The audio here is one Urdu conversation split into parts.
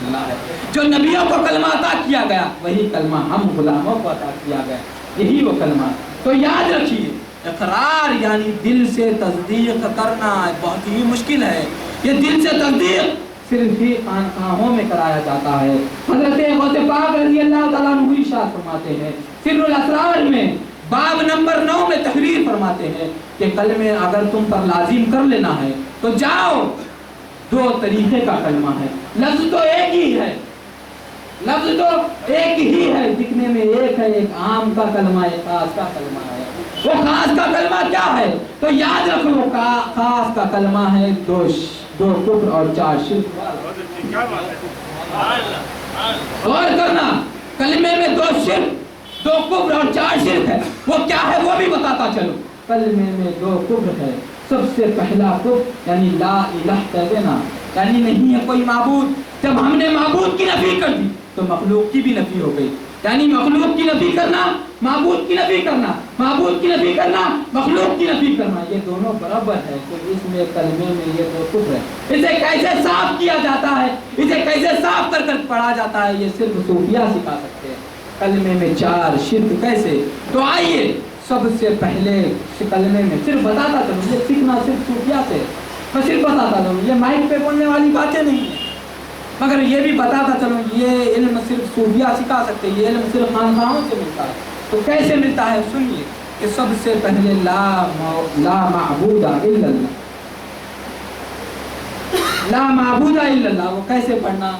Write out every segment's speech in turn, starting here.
اللہ ہے. جو نبیوں کو کلمہ عطا کیا گیا وہی کلمہ ہم غلاموں کو عطا کیا گیا, یہی وہ کلمہ. تو یاد رکھیے اقرار یعنی دل سے تصدیق کرنا بہت ہی مشکل ہے. یہ دل سے تصدیق صرف ہی خانقاہوں میں کرایا جاتا ہے. حضرت غوث پاک رضی اللہ تعالیٰ عنہ ارشاد فرماتے ہیں سر الاسرار میں باب نمبر 9 میں تحریر فرماتے ہیں کہ کلمے اگر تم پر لازم کر لینا ہے تو جاؤ. 2 طریقے کا کلمہ ہے, لفظ تو ایک ہی ہے, لفظ تو ایک ہی ہے, دکھنے میں ایک ہے, ایک عام کا کلمہ ایک خاص کا کلمہ ہے. وہ خاص کا کلمہ کیا ہے تو یاد رکھو وہ خاص کا کلمہ ہے 2 کفر اور 4 شرک. غور کرنا, کلمے میں 2 شرک 2 کفر اور 4 شرک ہے. وہ کیا ہے وہ بھی بتاتا چلو. کلمے میں 2 کفر ہے. سب سے پہلا کفر یعنی لا الہ کہہ دینا, یعنی نہیں ہے کوئی معبود. جب ہم نے معبود کی نفی کر دی تو مخلوق کی بھی نفی ہو گئی. یعنی مخلوق کی نفی کرنا, معبود کی نفی کرنا, معبود کی نفی کرنا, مخلوق کی نفی کرنا, یہ دونوں برابر ہے. تو اس میں کلمے میں یہ 2 کفر ہے. اسے کیسے صاف کیا جاتا ہے, اسے کیسے صاف کر پڑھا جاتا ہے, یہ صرف صوفیہ سکھا سکتے ہیں. کلمے میں 4 شرک کیسے, تو آئیے سب سے پہلے کلمے میں صرف بتاتا چلوں, یہ سیکھنا صرف صوفیہ سے, میں صرف بتاتا چلوں, یہ مائک پہ بولنے والی باتیں نہیں ہیں, مگر یہ بھی بتاتا چلوں یہ علم صرف صوفیہ سکھا سکتے, یہ علم صرف خانقاہوں سے ملتا ہے. تو کیسے ملتا ہے سنیے کہ سب سے پہلے لا معبود الا اللہ, لا معبود الا اللہ وہ کیسے پڑھنا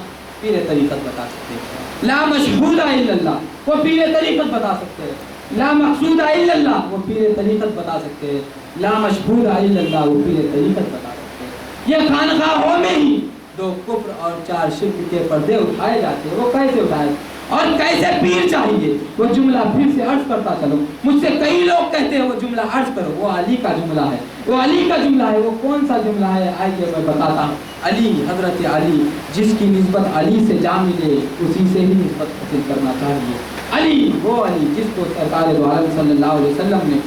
پیر طریقت بتا سکتے ہیں. لا مشہود الا اللہ وہ پیر طریقت بتا سکتے ہیں. لا مقصود الا اللہ وہ پیر طریقت بتا سکتے ہیں. لا مشہود الا اللہ وہ پیر طریقت بتا سکتے ہیں. یہ خانقاہوں میں ہی 2 کفر اور 4 شرک کے پردے اٹھائے جاتے ہیں. وہ کیسے اٹھائے اور کیسے پیر چاہیے وہ جملہ پھر سے عرض کرتا چلو. مجھ سے کئی لوگ کہتے ہیں وہ جملہ عرض کرو, وہ علی کا جملہ ہے, وہ علی کا جملہ ہے. وہ کون سا جملہ ہے آئیے میں بتاتا ہوں. علی, حضرت علی, جس کی نسبت علی سے جا ملے اسی سے ہی نسبت حاصل کرنا چاہیے. علی وہ علی جس کو سرکار دو عالم صلی اللہ علیہ وسلم نے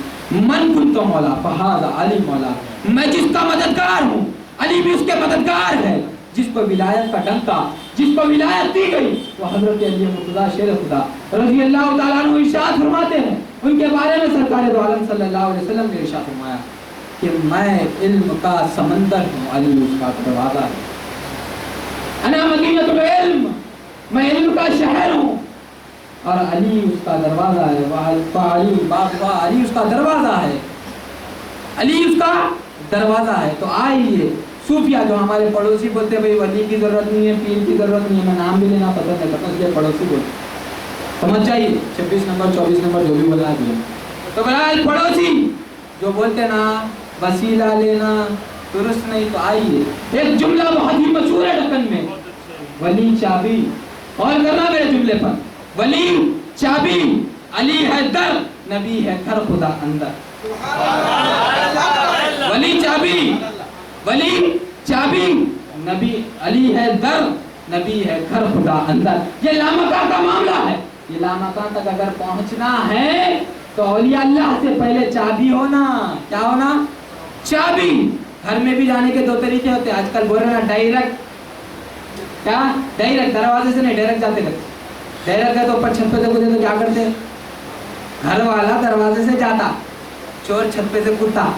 من کنت مولا فہذا علی مولا, میں جس کا مددگار ہوں علی بھی اس کے مددگار ہے. جس کو ولایت کا ڈنکا, جس کو ولایت دی گئی وہ حضرت علی مرتضیٰ شیر خدا رضی اللہ تعالیٰ عنہ ارشاد فرماتے ہیں. ان کے بارے میں سرکار دو عالم صلی اللہ علیہ وسلم نے ارشاد فرمایا کہ میں علم کا سمندر ہوں, علی اس کا دروازہ ہے. انا مدینۃ العلم, میں علم کا شہر ہوں اور علی اس کا دروازہ ہے. علی علی اس کا دروازہ ہے, علی اس کا دروازہ ہے. تو آئیے صوفیہ جو ہمارے پڑوسی بولتے ہیں بھائی ولی کی ضرورت نہیں ہے, پیر کی ضرورت نہیں ہے, میں نام بھی لینا پسند نہیں کرتا اس لیے پڑوسی بولتے, سمجھ جائیے 26 نمبر 24 نمبر جو بھی بولا ہے. تو برائے پڑوسی جو بولتے نا وسیلہ لینا درست نہیں, تو آئیے ایک جملہ بہت ہی مشہور ہے دکن میں, ولی چابی, اور کرنا میرے جملے پر, ولی چابی, علی ہے در, نبی ہے گھر خدا اندر. ولی چابی, ولی چابی, نبی, علی ہے در, نبی ہے گھر خدا اندر. یہ لامکان کا معاملہ ہے. یہ لامکان تک اگر پہنچنا ہے تو اولیاء اللہ سے پہلے چابی ہونا. کیا ہونا؟ چابی. گھر میں بھی جانے کے 2 طریقے ہوتے ہیں. آج کل بول رہے نا ڈائریکٹ, کیا ڈائریکٹ دروازے سے نہیں, ڈائریکٹ جاتے کرتے. ڈائریکٹ ہے تو اوپر چھت پہ سے گزرے تو کیا کرتے, گھر والا دروازے سے جاتا, چور چھت پہ سے کودتا,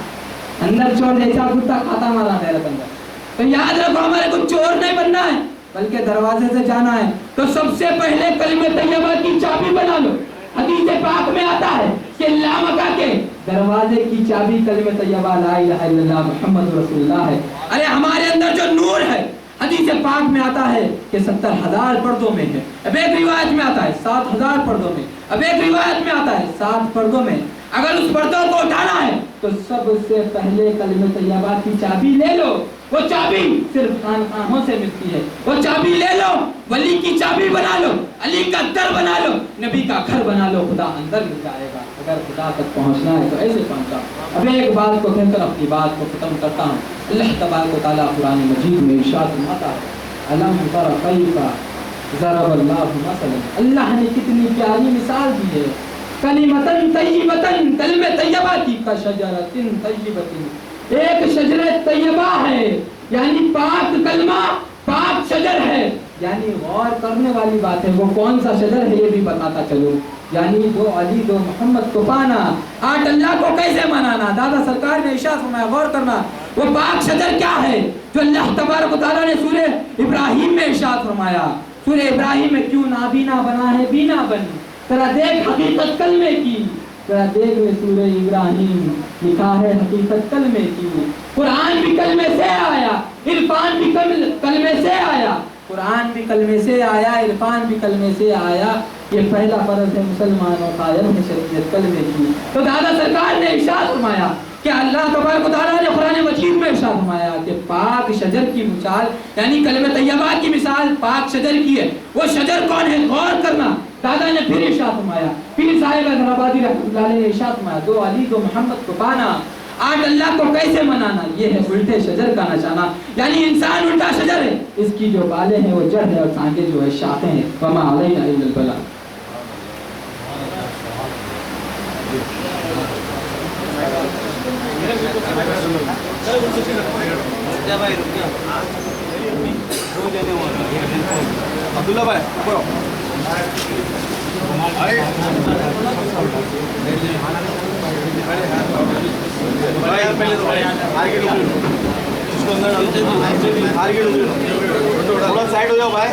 اندر چور جیسا کودتا کھاتا ہمارا ڈائریکٹ اندر. تو یاد رکھو ہمارے کو چور نہیں بننا ہے بلکہ دروازے سے جانا ہے. تو سب سے پہلے کلمہ طیبہ کی چابی بنا لو. حدیث پاک میں آتا ہے کہ لامکا کے دروازے کی چابی کلمہ طیبہ لا الہ الا اللہ محمد رسول اللہ ہے. ارے ہمارے اندر جو نور ہے حدیث پاک میں آتا ہے کہ 70,000 پردوں میں ہے. اب ایک روایت میں آتا ہے 7,000 پردوں میں, اب ایک روایت میں آتا ہے 7 پردوں میں. اگر اس پردوں کو اٹھانا ہے تو سب سے پہلے کلمہ طیبہ کی چابی لے لو. وہ چابی صرف خانقاہوں سے ملتی ہے. وہ چابی لے لو, ولی کی چابی بنا لو, علی کا در بنا لو, نبی کا گھر بنا لو, خدا اندر مل جائے گا. اگر خدا تک پہنچنا ہے تو ایسے پہنچا. اب ایک بات کو کہہ کر اپنی بات کو ختم کرتا ہوں. اللہ تبارک و تعالیٰ قرآن مجید میں ارشاد فرماتا ہے الم تر کیف ضرب اللہ مثلا, اللہ نے کتنی پیاری مثال دی ہے. کلمتن طیبتن, کلمہ طیبہ کی, کشجرتن طیبتن, ایک شجر طیبہ ہے یعنی پاک کلمہ, پاک شجر ہے, یعنی غور کرنے والی بات ہے، وہ کون سا شجر ہے یہ بھی بتاتا چلو، یعنی دو علی دو محمد کو پانا، آٹھ اللہ کو کیسے منانا۔ دادا سرکار نے ارشاد فرمایا، غور کرنا، وہ پاک شجر کیا ہے جو اللہ تبارک و تعالیٰ نے سورہ ابراہیم میں ارشاد فرمایا۔ سورہ ابراہیم میں کیوں نابینا بنا ہے بینا بن، ذرا دیکھ حقیقت کلمے کی، ذرا دیکھ میں سورہ ابراہیم لکھا ہے حقیقت کلمے کی۔ قرآن بھی کلمے سے آیا، عرفان بھی کلمے سے آیا، قرآن بھی کلمے سے آیا، عرفان بھی کلمے سے آیا۔ یہ پہلا فرض ہے مسلمانوں کا علم شریعت کلمے کی۔ تو دادا سرکار نے ارشاد فرمایا کہ اللہ تبارک و تعالیٰ نے قرآن مجید میں ارشاد فرمایا کہ پاک شجر کی مثال، یعنی کلمہ طیبہ کی مثال پاک شجر کی ہے۔ وہ شجر کون ہے؟ غور کرنا۔ دادا نے پھر ارشاد فرمایا، پیر صاحب حیدرآبادی رحمۃ اللہ علیہ نے ارشاد فرمایا، دو علی دو محمد کو پانا، آٹھ اللہ کو کیسے منانا، یہ ہے الٹے شجر کا نشانہ۔ یعنی انسان الٹا شجر ہے، اس کی جو بالیں ہیں وہ جڑ ہے اور ٹانگیں جو ہے شاخیں ہیں۔ وما علینا الا البلاغ۔ عبداللہ بھائی تھوڑا سائڈ ہو جاؤ بھائی،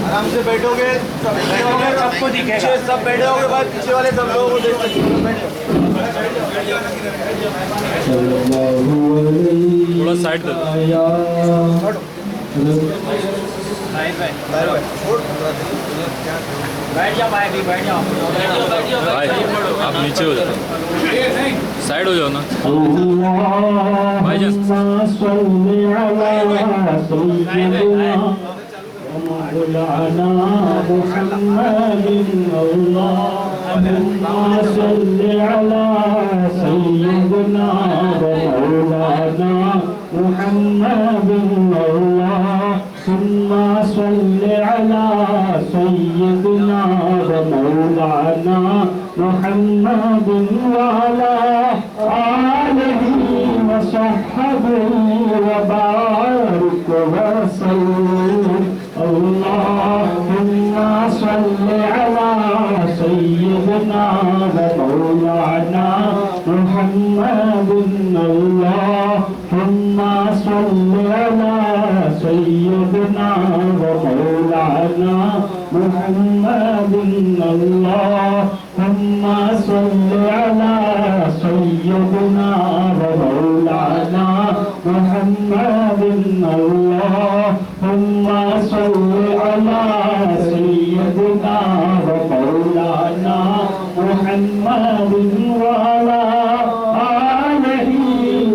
آرام سے بیٹھو گے، سب کو دکھے گا، سب بیٹھے ہو گے بھائی، پیچھے والے سب لوگوں کو دیکھ سکتے۔ تھوڑا سائڈ دے بیٹھ جاؤ بھائی، بیٹھ جاؤ بھائی، آپ نیچے ہو جاؤ، سائڈ ہو جاؤ نا بھائی جان۔ مولانا محمد اللهم صل على سيدنا ومولانا محمد اللهم صل على سيدنا ومولانا محمد وعلى آله وصحبه وبارك وسلم اللهم صل على سيدنا ومولانا محمد اللهم صل على سيدنا ومولانا محمد اللهم صل على سيدنا ومولانا محمد اللهم صل على سيدنا ومولانا محمد وعلى آله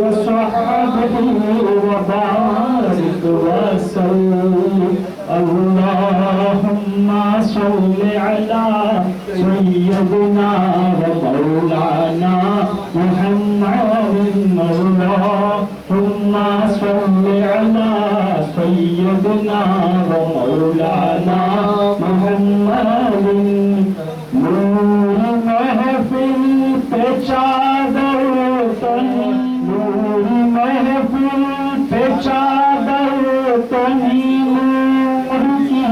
وصحبه وبارك وسلم اللهم صل على سيدنا ومولانا محمد اللهم صل على سيدنا ومولانا محمد نور محفل پہ چادر تنی، نور محفل پہ چادر تنی، نور کی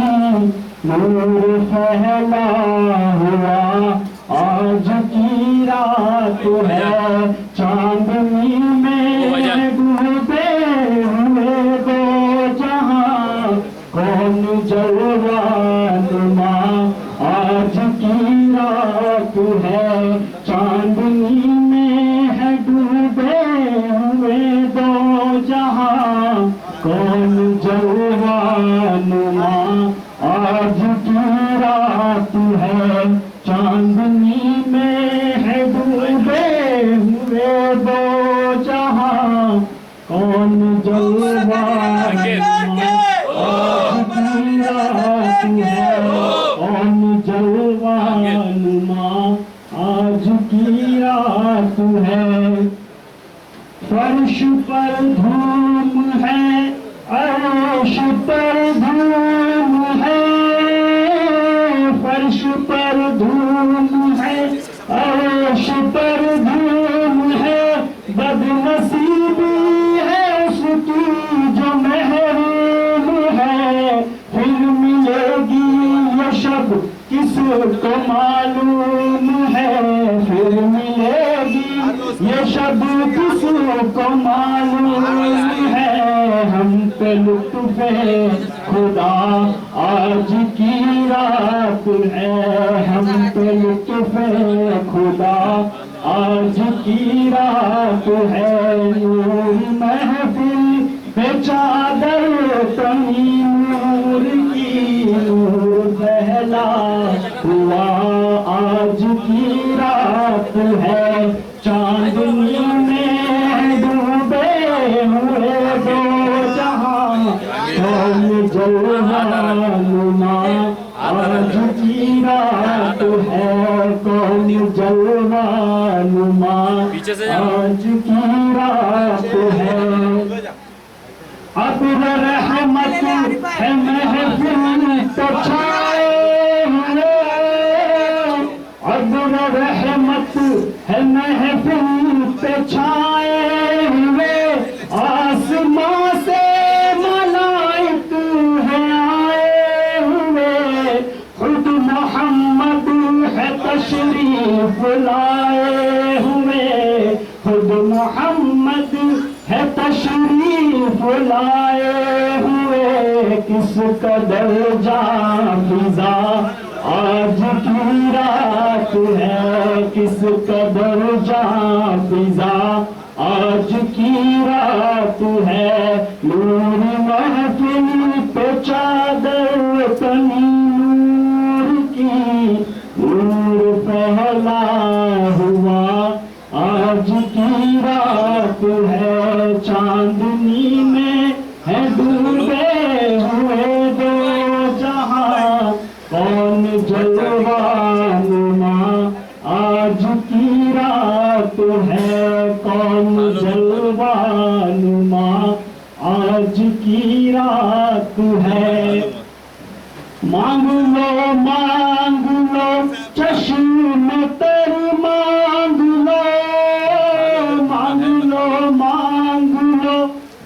نور پھیلا ہوا آج کی رات ہے، چاندنی میں ڈوبے ہوئے دو جہاں، کون جلوہ آج کی رات ہے، چاندنی میں ہے ڈوبے ہوئے دو جہاں، کون جلوہ نما آج کی رات ہے، چاندنی میں ہے ڈوبے ہوئے دو جہاں، کون جلوہ آج کی رات ہے، کون جلوہ نما آج کی رات ہے، فرش پر دھوم ہے، عرش پر دھوم شب کس کو معلوم ہے پھر ملے گی یہ شب کس کو معلوم ہے ہم پہ لطف خدا آج کی رات ہے ہم پہ لطف خدا آج کی رات ہے نور محفل پہ چادر تنی نور کی نور پہلا ہوا آج کی رات ہے چاندنی میں ڈوبے ہوئے دو جہاں کون جلوہ نما آج کی رات ہے کون جلوہ نما آج کی رات ہے اب رحمت ہے محفل تو چھائے ہوئے اب رحمت ہے محفل پہ چھائے ہوئے آسمان سے ملائک ہے آئے ہوئے خود محمد ہے تشریف لائے ہوئے خود محمد ہے تشریف لائے ہوئے کس قدر جاں فضا آج کی رات ہے کس قدر جاں فضا آج کی رات ہے نور محفل پہ چادر تنی نور کی نور پہلا ہوا آج کی رات ہے چاندنی میں ہے ڈوبے ہوئے دو جہاں کون جلوہ نما آج کی رات ہے کون جلوہ نما آج کی رات ہے مانگ لو چشم تر مانگ لو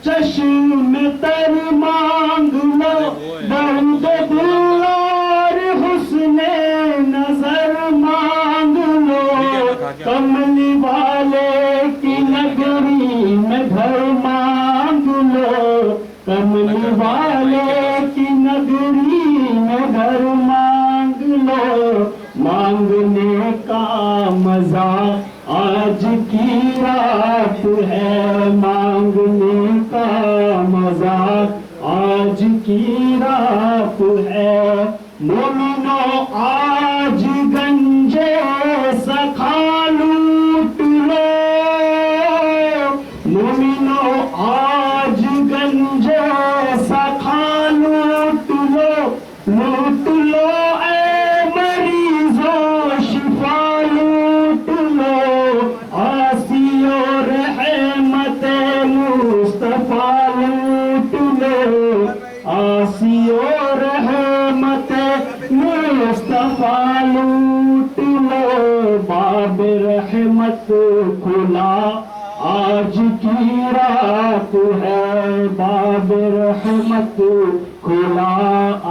چشم تر مانگ لو درد دل اور حسن نظر مانگ لو کملی والے کی نگری میں گھر مانگ لو کملی والے کی نگری میں گھر مانگ لو مانگنے کا مزہ آج کی رات ہے مانگنے کا مزہ آج کی رات ہے مومنو آج گنجے سکھا لوٹ لو مومنو آج گنجے سکھا لوٹ لو اے مریضوں شفا لوٹ لو آسی اور رحمت مصطفیٰ لوٹ لو آسی اور رحمت مصطفیٰ لوٹ لو باب رحمت کھلا آج کی رات ہے باب رحمت کھلا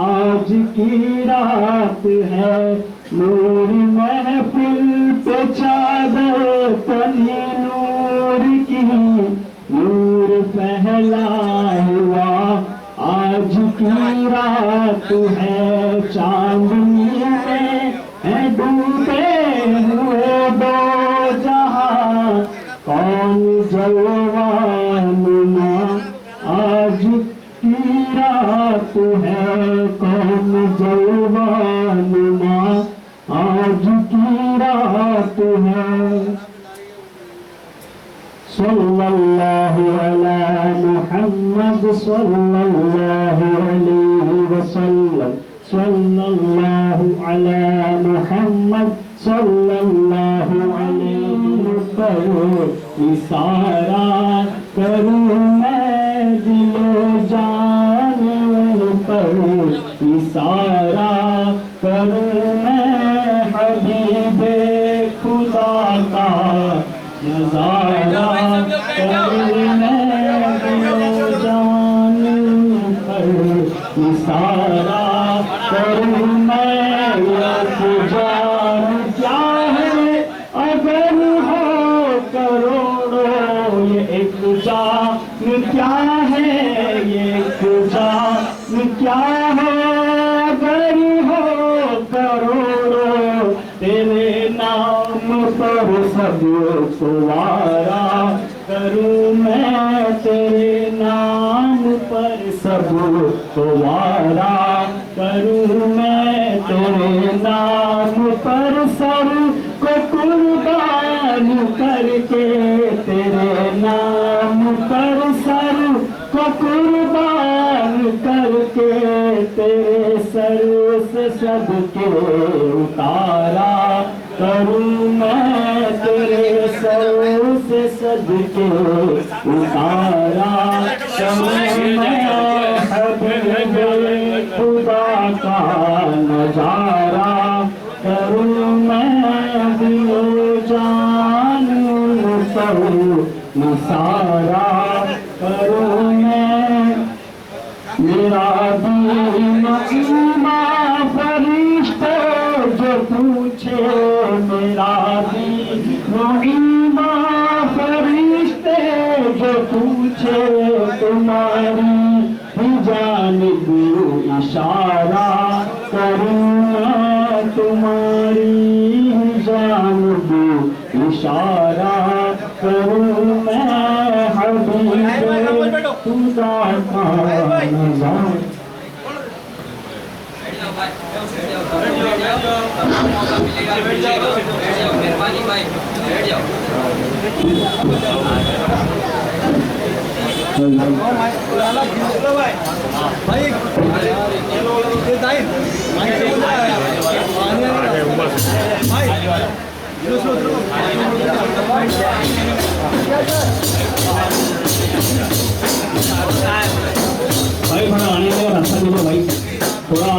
آج کی رات ہے نور محفل پہ چادر تنی نور کی نور پہلا ہوا آج کی رات ہے چاندنی میں ہے ڈوبے ہوئے دو جہاں کون جلوہ نما آج کی رات ہے کون جلوہ نما آج کی رات ہے صلی اللہ علی محمد صلی اللہ علیہ وسلم صلی اللہ علی محمد صلی اللہ علیہ وسلم اشارہ کروں میں دل و جان پر اشارہ کروں میں حبیب خدا کا نظارہ کروں میں دل و جان پر اشارہ کروں میں پر ہو کروڑوں تیرے نام پر سب سوارا کروں میں تیرے نام پر سب سوارا کروں میں تیرے نام پر سر کو قربان کر کے تیرے نام پر سر کو قربان کر کے تیرے سر سے سب کے اتارا کروں میں تیرے سر سے سب کے اتارا کروں میں حبیب خدا کا نظارہ کروں میں دل جان کروں نثارا کروں میں میرا دین ایمان فرشتے جو پوچھے میرا دین ایمان فرشتے جو پوچھے تمہاری ہی جانب اشارہ کروں میں تمہاری ہی جانب اشارہ کروں میں حبیب خدا کا نظارہ بھائی تھوڑا آنے کا راستہ دے دو بھائی تھوڑا